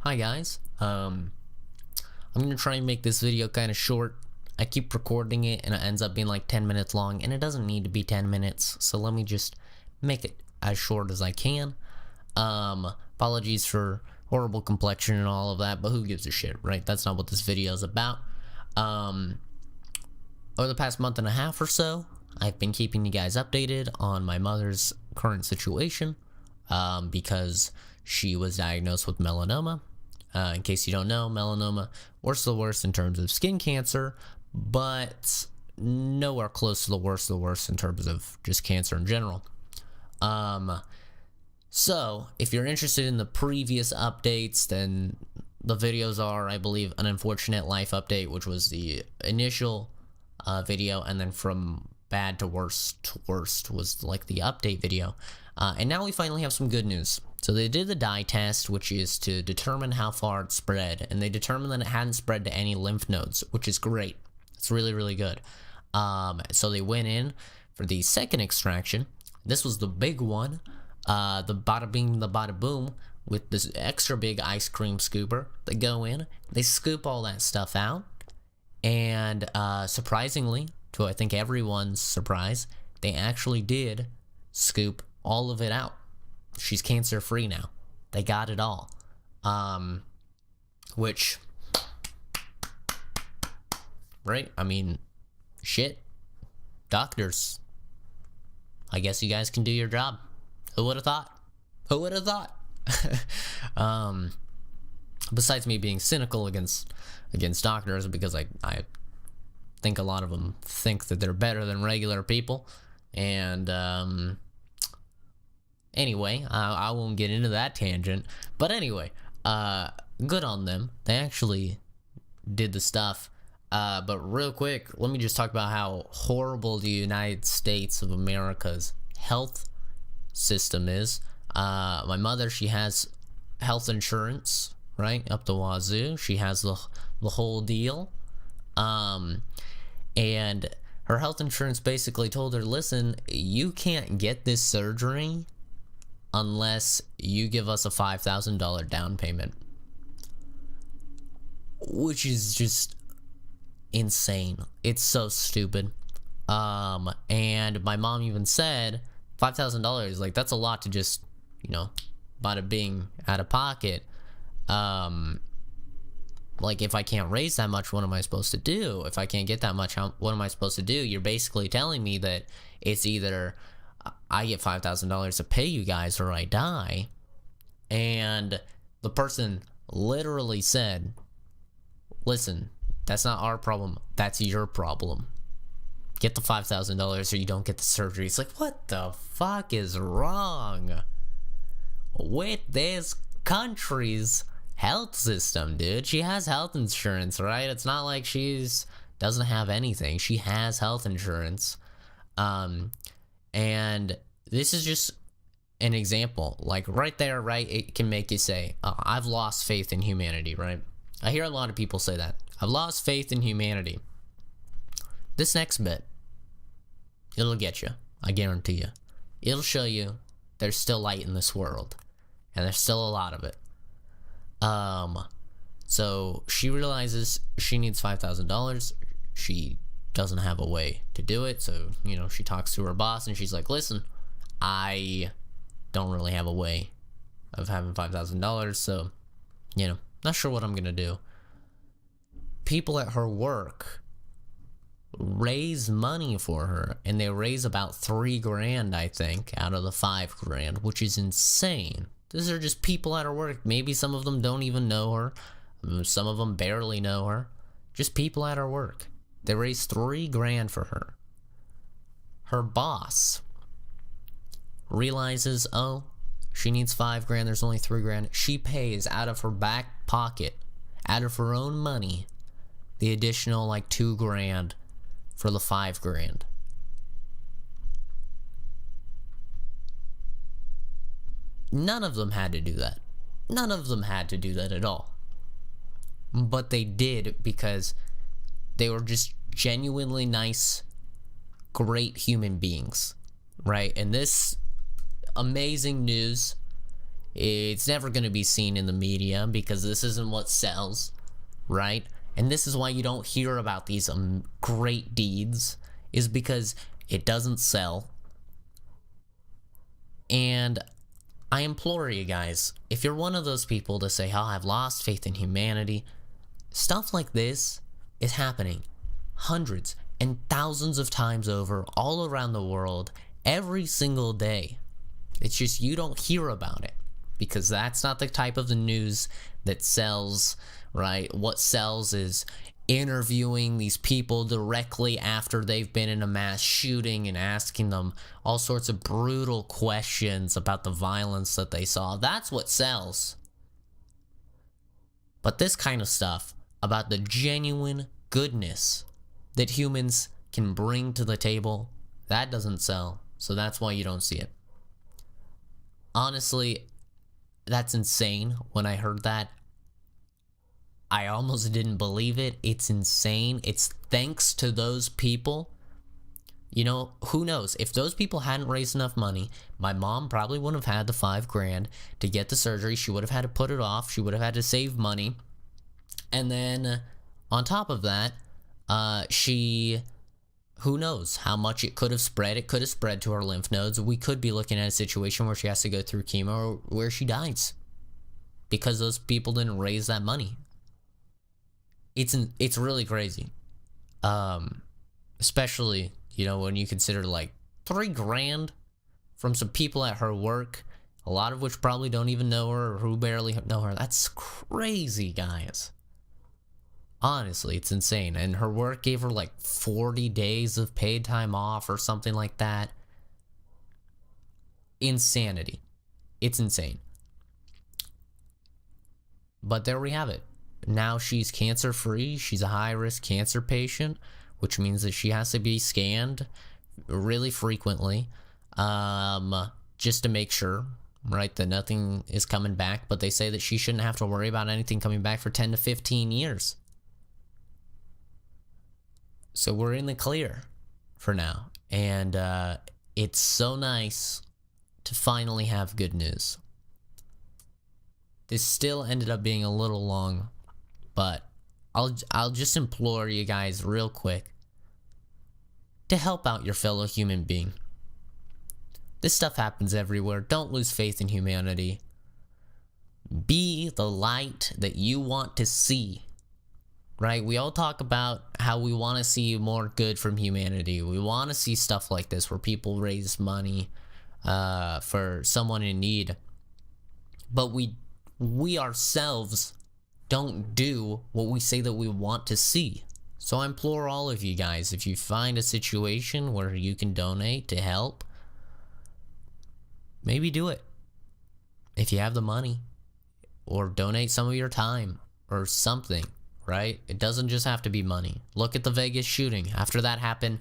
Hi guys, I'm gonna try and make this video kind of short. I keep recording it and it ends up being like 10 minutes long, and it doesn't need to be 10 minutes, so let me just make it as short as I can. Apologies for horrible complexion and all of that, but who gives a shit, right? That's not what this video is about. Over the past month and a half or so, I've been keeping you guys updated on my mother's current situation, because she was diagnosed with melanoma. In case you don't know, melanoma, worst of the worst in terms of skin cancer, but nowhere close to the worst of the worst in terms of just cancer in general. So if you're interested in the previous updates, then the videos are, I believe, an unfortunate life update, which was the initial video, and then from bad to worst was like the update video. And now we finally have some good news. So they did the dye test, which is to determine how far it spread, and they determined that it hadn't spread to any lymph nodes, which is great. It's really, really good. So they went in for the second extraction. This was the big one, the bada bing, the bada boom, with this extra big ice cream scooper. They go in, they scoop all that stuff out, and surprisingly, to I think everyone's surprise, they actually did scoop all of it out. She's cancer free now. They got it all. Which, right? I mean, shit. Doctors, I guess you guys can do your job. Who would have thought? Who would have thought? Besides me being cynical against doctors, because I think a lot of them think that they're better than regular people, and anyway, I won't get into that tangent, but anyway, good on them. They actually did the stuff. But real quick, let me just talk about how horrible the United States of America's health system is. My mother, she has health insurance, right, up the wazoo. She has the whole deal. And her health insurance basically told her, listen, you can't get this surgery unless you give us a $5,000 down payment, which is just insane. It's so stupid. And my mom even said $5,000, like, that's a lot to just, you know, bada bing, out of pocket. Like, if I can't raise that much, what am I supposed to do? If I can't get that much, what am I supposed to do? You're basically telling me that it's either I get $5,000 to pay you guys or I die. And the person literally said, listen, that's not our problem, that's your problem. Get the $5,000 or you don't get the surgery. It's like, what the fuck is wrong with this country's health system, dude? She has health insurance, right? It's not like she's doesn't have anything. She has health insurance. And this is just an example, like right there, right? It can make you say, oh, I've lost faith in humanity, right? I hear a lot of people say that. I've lost faith in humanity. This next bit, it'll get you. I guarantee you. It'll show you there's still light in this world, and there's still a lot of it. So she realizes she needs $5,000. She doesn't have a way to do it, so, you know, she talks to her boss and she's like, listen, I don't really have a way of having $5,000, so, you know, not sure what I'm gonna do. People at her work raise money for her, and they raise about $3,000, I think, out of the $5,000, which is insane. These are just people at her work. Maybe some of them don't even know her, some of them barely know her, just people at her work. They raised $3,000 for her. Her boss realizes, oh, she needs $5,000, there's only $3,000. She pays out of her back pocket, out of her own money, the additional like $2,000 for the $5,000. None of them had to do that. None of them had to do that at all. But they did because they were just genuinely nice, great human beings, right? And this amazing news It's never going to be seen in the media because this isn't what sells, right? And this is why you don't hear about these great deeds, is because it doesn't sell. And I implore you guys, if you're one of those people to say, oh, I've lost faith in humanity, stuff like this is happening hundreds and thousands of times over all around the world every single day. It's just you don't hear about it because that's not the type of the news that sells, right? What sells is interviewing these people directly after they've been in a mass shooting and asking them all sorts of brutal questions about the violence that they saw. That's what sells. But this kind of stuff about the genuine goodness that humans can bring to the table, that doesn't sell. So that's why you don't see it. Honestly, that's insane. When I heard that, I almost didn't believe it. It's insane. It's thanks to those people. You know, who knows? If those people hadn't raised enough money, my mom probably wouldn't have had the $5,000 to get the surgery. She would have had to put it off. She would have had to save money. And then on top of that, who knows how much it could have spread. It could have spread to her lymph nodes. We could be looking at a situation where she has to go through chemo or where she dies because those people didn't raise that money. It's really crazy. Especially, you know, when you consider like $3,000 from some people at her work, a lot of which probably don't even know her or who barely know her. That's crazy, guys. Honestly, it's insane. And her work gave her like 40 days of paid time off or something like that. Insanity. It's insane. But there we have it. Now she's cancer free. She's a high risk cancer patient, which means that she has to be scanned really frequently, just to make sure, right, that nothing is coming back. But they say that she shouldn't have to worry about anything coming back for 10 to 15 years. So we're in the clear for now. And it's so nice to finally have good news. This still ended up being a little long, but I'll just implore you guys real quick to help out your fellow human being. This stuff happens everywhere. Don't lose faith in humanity. Be the light that you want to see. Right? We all talk about how we want to see more good from humanity. We want to see stuff like this where people raise money for someone in need. But we ourselves don't do what we say that we want to see. So I implore all of you guys, if you find a situation where you can donate to help, maybe do it. If you have the money, or donate some of your time or something, right? It doesn't just have to be money. Look at the Vegas shooting. After that happened,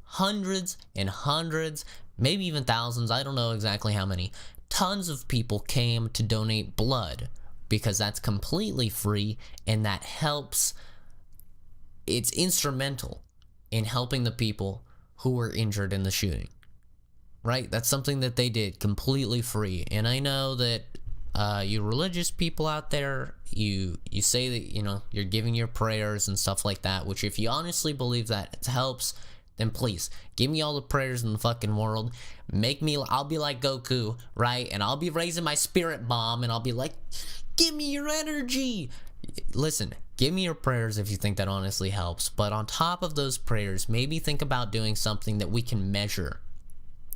hundreds and hundreds, maybe even thousands, I don't know exactly how many, tons of people came to donate blood because that's completely free and that helps. It's instrumental in helping the people who were injured in the shooting, right? That's something that they did completely free. And I know that you religious people out there, you say that, you know, you're giving your prayers and stuff like that, which if you honestly believe that it helps, then please give me all the prayers in the fucking world. I'll be like Goku, right? And I'll be raising my spirit bomb and I'll be like, give me your energy. Listen, give me your prayers if you think that honestly helps. But on top of those prayers, maybe think about doing something that we can measure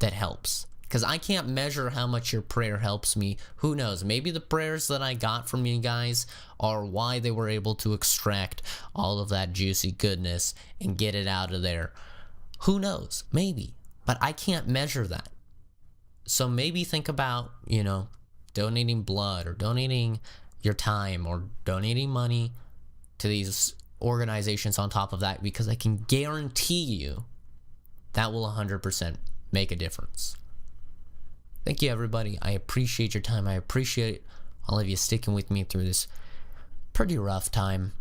that helps. Because I can't measure how much your prayer helps me. Who knows? Maybe the prayers that I got from you guys are why they were able to extract all of that juicy goodness and get it out of there. Who knows? Maybe. But I can't measure that. So maybe think about, you know, donating blood or donating your time or donating money to these organizations on top of that, because I can guarantee you that will 100% make a difference. Thank you, everybody. I appreciate your time. I appreciate all of you sticking with me through this pretty rough time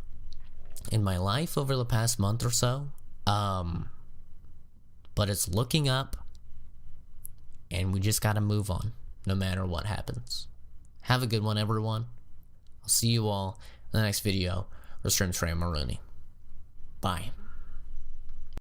in my life over the past month or so. But it's looking up, and we just gotta move on, no matter what happens. Have a good one, everyone. I'll see you all in the next video. Restream Marooney. Bye.